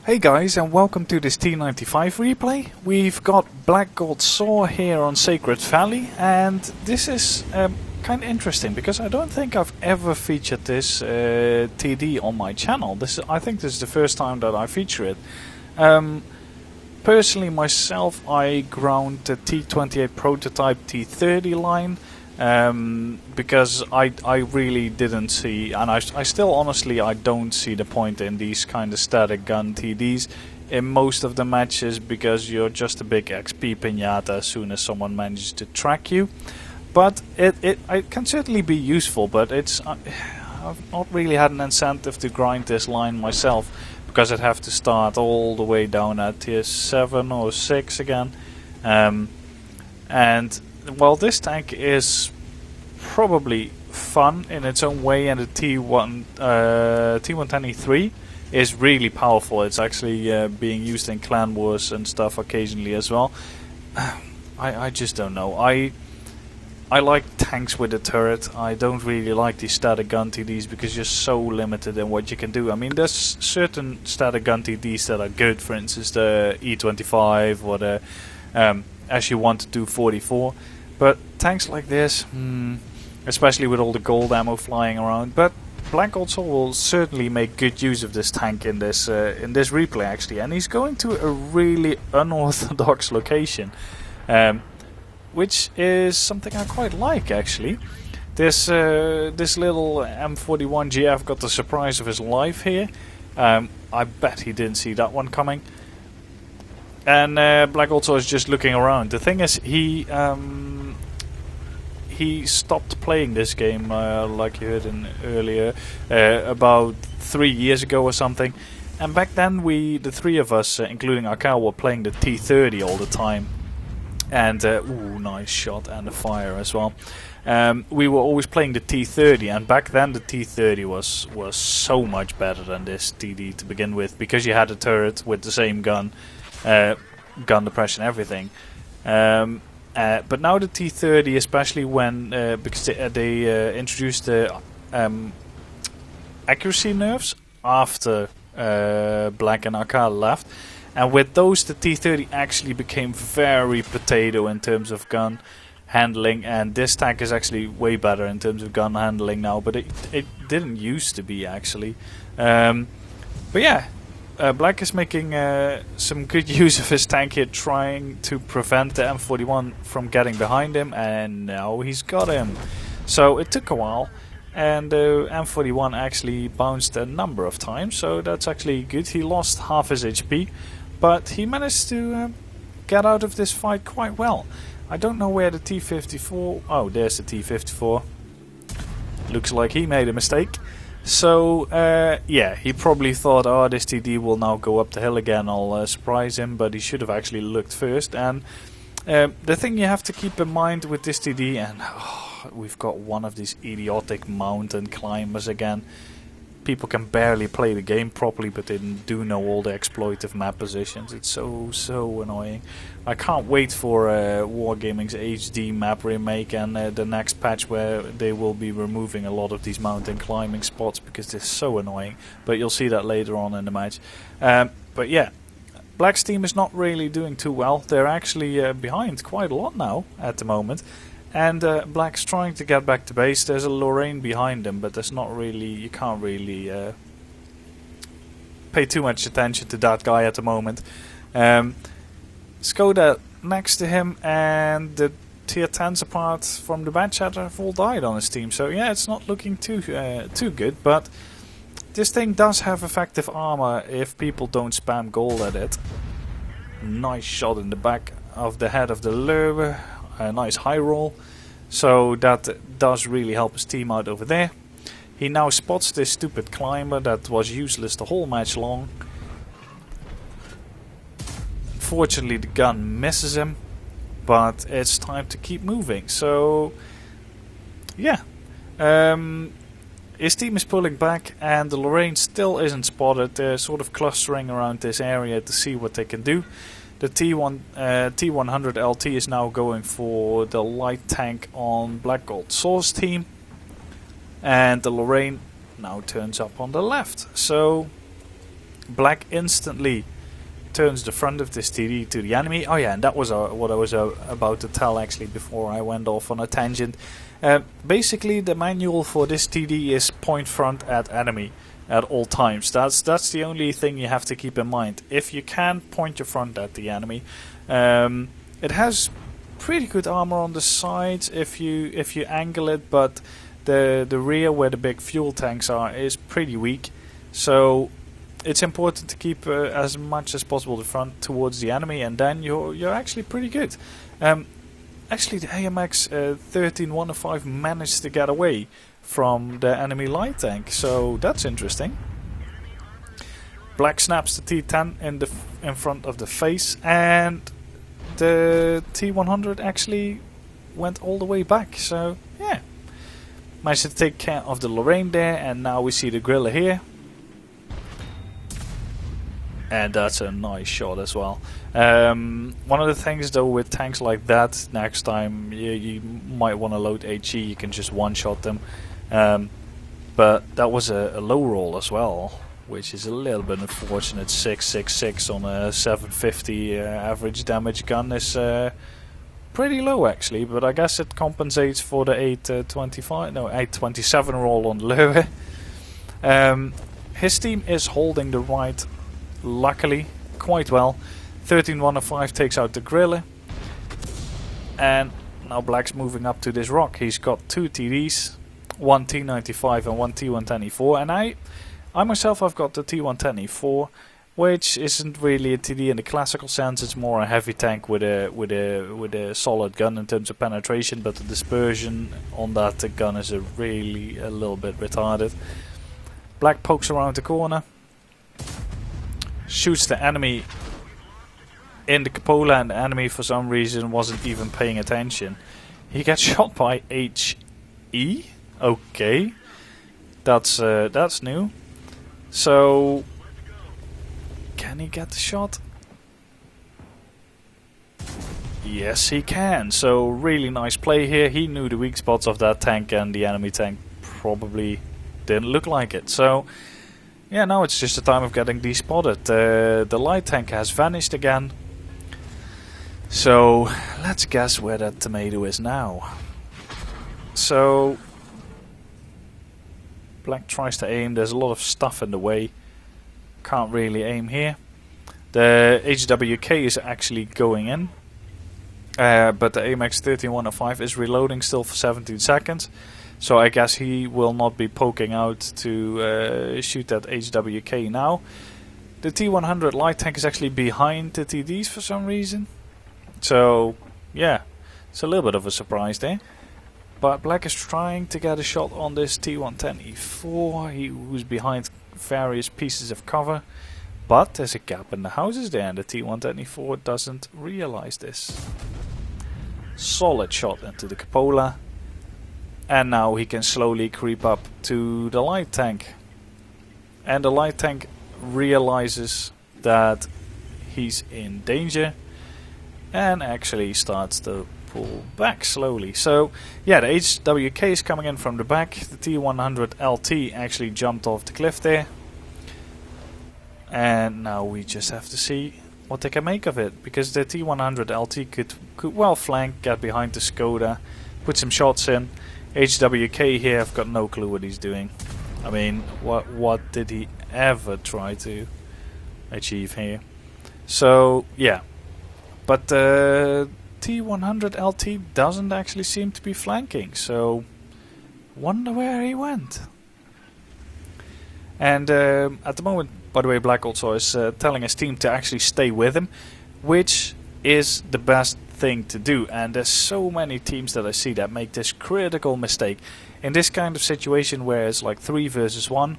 Hey guys, and welcome to this T95 replay. We've got Black Gold Saw here on Sacred Valley, and this is kind of interesting because I don't think I've ever featured this TD on my channel. I think this is the first time that I feature it. Personally, myself, I ground the T28 prototype T30 line because I really didn't see, and I still honestly I don't see the point in these kind of static gun TDs in most of the matches, because you're just a big XP pinata as soon as someone manages to track you. But it can certainly be useful, but I've not really had an incentive to grind this line myself, because I'd have to start all the way down at tier 7 or 6 again. And well, this tank is probably fun in its own way, and the T123 is really powerful. It's actually being used in clan wars and stuff occasionally as well. I just don't know. I like tanks with a turret. I don't really like these static gun TDs because you're so limited in what you can do. I mean, there's certain static gun TDs that are good, for instance the E25 or the SU-122-44, but tanks like this, especially with all the gold ammo flying around. But Black Gold Saw will certainly make good use of this tank in this replay actually, and he's going to a really unorthodox location, which is something I quite like actually. This little M41 GF got the surprise of his life here. I bet he didn't see that one coming. And Black Gold Saw is just looking around. The thing is, he stopped playing this game, like you heard in earlier, about 3 years ago or something. And back then, the three of us, including Ahoi, were playing the T30 all the time. And ooh, nice shot and a fire as well. We were always playing the T30, and back then the T30 was so much better than this TD to begin with, because you had a turret with the same gun. Gun depression, everything. But now the T30, especially when because they introduced the accuracy nerfs after Black and Ahoi left, and with those the T30 actually became very potato in terms of gun handling, and this tank is actually way better in terms of gun handling now, but it didn't used to be actually. But yeah. Black is making some good use of his tank here, trying to prevent the M41 from getting behind him, and now he's got him. So it took a while, and the M41 actually bounced a number of times, so that's actually good. He lost half his HP, but he managed to get out of this fight quite well. I don't know where the T54... Oh, there's the T54. Looks like he made a mistake. So, yeah, he probably thought, oh, this TD will now go up the hill again, I'll surprise him, but he should have actually looked first. And the thing you have to keep in mind with this TD, and we've got one of these idiotic mountain climbers again. People can barely play the game properly, but they do know all the exploitive map positions. It's so annoying. I can't wait for Wargaming's HD map remake and the next patch where they will be removing a lot of these mountain climbing spots, because they're so annoying. But you'll see that later on in the match. But yeah, Black's team is not really doing too well. They're actually behind quite a lot now at the moment. And Black's trying to get back to base. There's a Lorraine behind him, but there's not really, you can't really pay too much attention to that guy at the moment. Skoda next to him, and the tier 10s apart from the bad chatter have all died on his team. So yeah, it's not looking too good, but this thing does have effective armor if people don't spam gold at it. Nice shot in the back of the head of the Lurwe. A nice high roll, so that does really help his team out over there. He now spots this stupid climber that was useless the whole match long. Unfortunately the gun misses him, but it's time to keep moving. So yeah, his team is pulling back, and the Lorraine still isn't spotted. They're sort of clustering around this area to see what they can do. The T100 LT is now going for the light tank on Black Gold Saw's team, and the Lorraine now turns up on the left. So Black instantly turns the front of this TD to the enemy. Oh yeah, and that was what I was about to tell actually before I went off on a tangent. Basically, the manual for this TD is point front at enemy at all times. That's the only thing you have to keep in mind. If you can point your front at the enemy, it has pretty good armor on the sides if you angle it, but the rear where the big fuel tanks are is pretty weak. So it's important to keep as much as possible the front towards the enemy, and then you're actually pretty good. Actually, the AMX 13105 managed to get away from the enemy light tank, so that's interesting. Black snaps the T10 in front of the face, and the T100 actually went all the way back. So yeah, managed to take care of the Lorraine there, and now we see the Grille here. And that's a nice shot as well. One of the things though with tanks like that, next time you might want to load HE, you can just one-shot them. But that was a low roll as well, which is a little bit unfortunate. 666 on a 750 average damage gun is pretty low actually, but I guess it compensates for the 827 roll on Löwe. His team is holding the right, luckily, quite well. 13105 takes out the Grille, and now Black's moving up to this rock. He's got two TDs, one T95 and one T110E4, and I myself I've got the T110E4, which isn't really a TD in the classical sense. It's more a heavy tank with a solid gun in terms of penetration, but the dispersion on that gun is really a little bit retarded. Black pokes around the corner, shoots the enemy in the cupola, and the enemy for some reason wasn't even paying attention. He gets shot by HE. Okay, that's new. So can he get the shot? Yes, he can. So really nice play here. He knew the weak spots of that tank, and the enemy tank probably didn't look like it. So yeah, now it's just a time of getting despotted. The light tank has vanished again. So let's guess where that tomato is now. So Black tries to aim. There's a lot of stuff in the way. Can't really aim here. The HWK is actually going in. But the AMX 13105 is reloading still for 17 seconds. So I guess he will not be poking out to shoot that HWK now. The T100 light tank is actually behind the TDs for some reason. So yeah, it's a little bit of a surprise there. But Black is trying to get a shot on this T110E4, who's behind various pieces of cover. But there's a gap in the houses there, and the T110E4 doesn't realize this. Solid shot into the cupola. And now he can slowly creep up to the light tank. And the light tank realizes that he's in danger and actually starts to pull back slowly. So yeah, the HWK is coming in from the back. The T100 LT actually jumped off the cliff there. And now we just have to see what they can make of it, because the T100 LT could well flank, get behind the Skoda, put some shots in. HWK here, I've got no clue what he's doing. I mean, what did he ever try to achieve here? So yeah, but the T100 LT doesn't actually seem to be flanking, so wonder where he went. And at the moment, by the way, Black also is telling his team to actually stay with him, which is the best thing to do. And there's so many teams that I see that make this critical mistake. In this kind of situation where it's like 3 versus 1,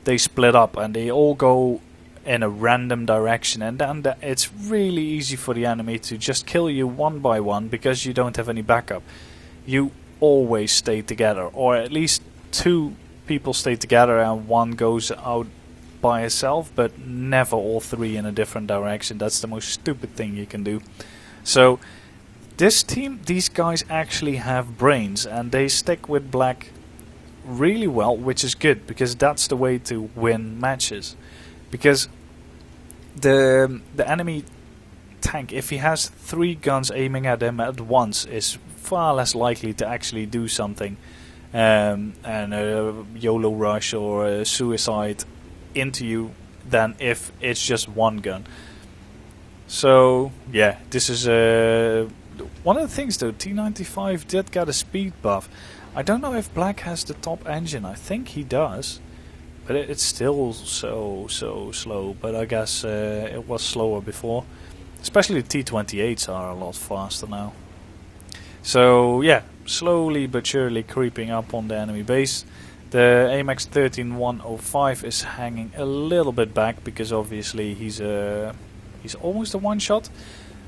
they split up and they all go in a random direction, and then it's really easy for the enemy to just kill you one by one because you don't have any backup. You always stay together, or at least 2 people stay together and one goes out by itself, but never all 3 in a different direction. That's the most stupid thing you can do. So this team, these guys actually have brains, and they stick with Black really well, which is good, because that's the way to win matches. Because the enemy tank, if he has 3 guns aiming at him at once, is far less likely to actually do something, and a YOLO rush or a suicide into you, than if it's just 1 gun. So yeah, this is one of the things though. T95 did get a speed buff. I don't know if Black has the top engine. I think he does, but it's still so slow. But I guess it was slower before. Especially the T28s are a lot faster now. So yeah, slowly but surely creeping up on the enemy base. The AMX 13105 is hanging a little bit back because obviously he's almost a one-shot.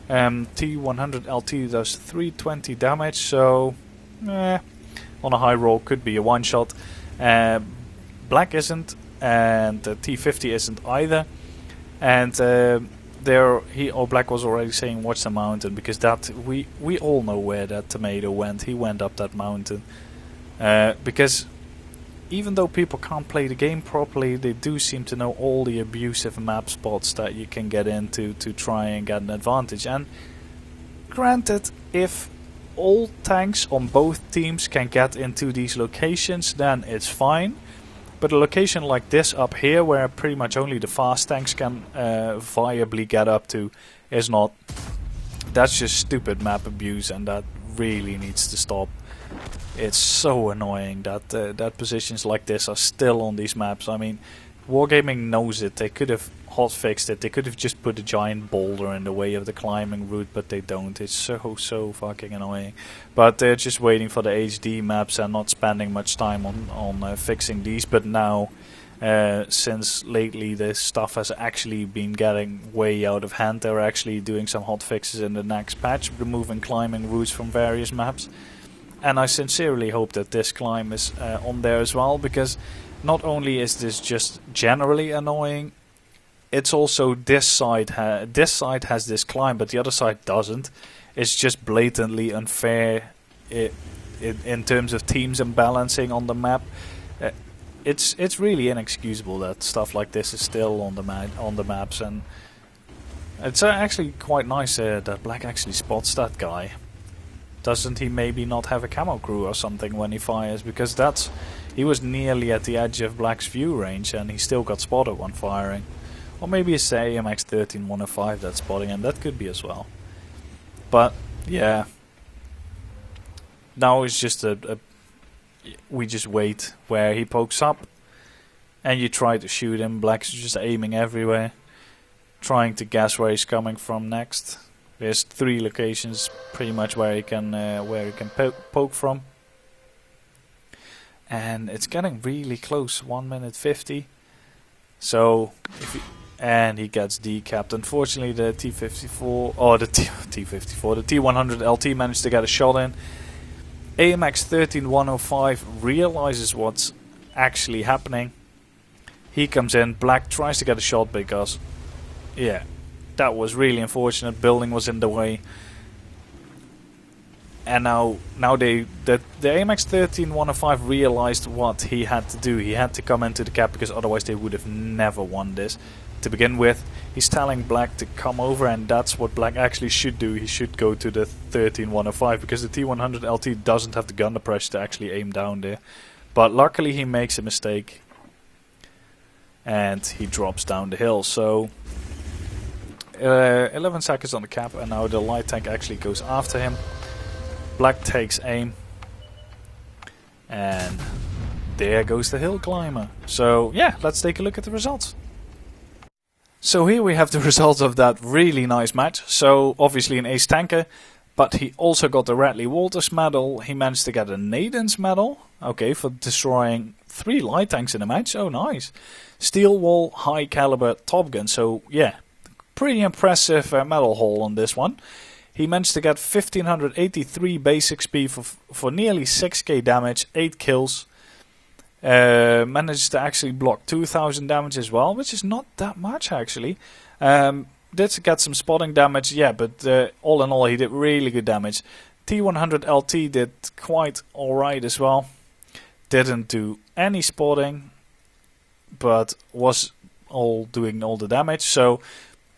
T100 LT does 320 damage, so on a high roll could be a one-shot. Black isn't, and T50 isn't either. And Black was already saying watch the mountain, because that we all know where that tomato went. He went up that mountain. Because even though people can't play the game properly, they do seem to know all the abusive map spots that you can get into to try and get an advantage. And granted, if all tanks on both teams can get into these locations, then it's fine. But a location like this up here, where pretty much only the fast tanks can viably get up to, is not. That's just stupid map abuse, and that really needs to stop. It's so annoying that that positions like this are still on these maps. I mean, Wargaming knows it. They could have hotfixed it. They could have just put a giant boulder in the way of the climbing route, but they don't. It's so fucking annoying. But they're just waiting for the HD maps and not spending much time on fixing these. But now, since lately this stuff has actually been getting way out of hand, they're actually doing some hotfixes in the next patch, removing climbing routes from various maps. And I sincerely hope that this climb is on there as well, because not only is this just generally annoying, it's also this side has this climb, but the other side doesn't. It's just blatantly unfair in terms of teams and balancing on the map. It's really inexcusable that stuff like this is still on the maps, and it's actually quite nice that Black actually spots that guy. Doesn't he maybe not have a camo crew or something when he fires? Because he was nearly at the edge of Black's view range and he still got spotted when firing. Or maybe it's the AMX 13105 that's spotting him. That could be as well. But yeah, now it's just we just wait where he pokes up, and you try to shoot him. Black's just aiming everywhere, trying to guess where he's coming from next. There's 3 locations pretty much where he can poke from, and it's getting really close. 1 minute 50. So and he gets decapped. Unfortunately, the T54 or the T54, the T100 LT managed to get a shot in. AMX 13105 realizes what's actually happening. He comes in. Black tries to get a shot because, yeah, that was really unfortunate. Building was in the way, and now the AMX 13105 realized what he had to do. He had to come into the cap, because otherwise they would have never won this. To begin with, he's telling Black to come over, and that's what Black actually should do. He should go to the 13105, because the T100 LT doesn't have the gun pressure to actually aim down there. But luckily he makes a mistake, and he drops down the hill. So 11 seconds on the cap, and now the light tank actually goes after him. Black takes aim, and there goes the hill climber. So yeah, let's take a look at the results. So here we have the results of that really nice match. So obviously an ace tanker, but he also got the Radley-Walters medal. He managed to get a Naden's medal, okay, for destroying 3 light tanks in a match. Oh, nice. Steel wall, high caliber, top gun. So yeah, pretty impressive medal haul on this one. He managed to get 1583 base XP for nearly 6k damage, 8 kills. Managed to actually block 2000 damage as well, which is not that much actually. Did get some spotting damage, yeah, but all in all he did really good damage. T100 LT did quite alright as well. Didn't do any spotting, but was doing all the damage. So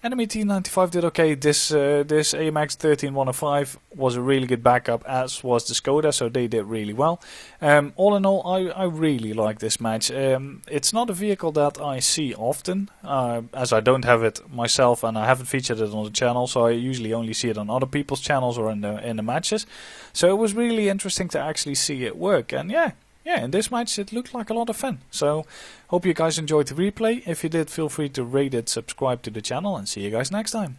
Enemy T95 did okay. This AMX 13105 was a really good backup, as was the Skoda, so they did really well. All in all, I really like this match. It's not a vehicle that I see often, as I don't have it myself and I haven't featured it on the channel, so I usually only see it on other people's channels or in the matches. So it was really interesting to actually see it work, and yeah, in this match it looked like a lot of fun. So, hope you guys enjoyed the replay. If you did, feel free to rate it, subscribe to the channel, and see you guys next time.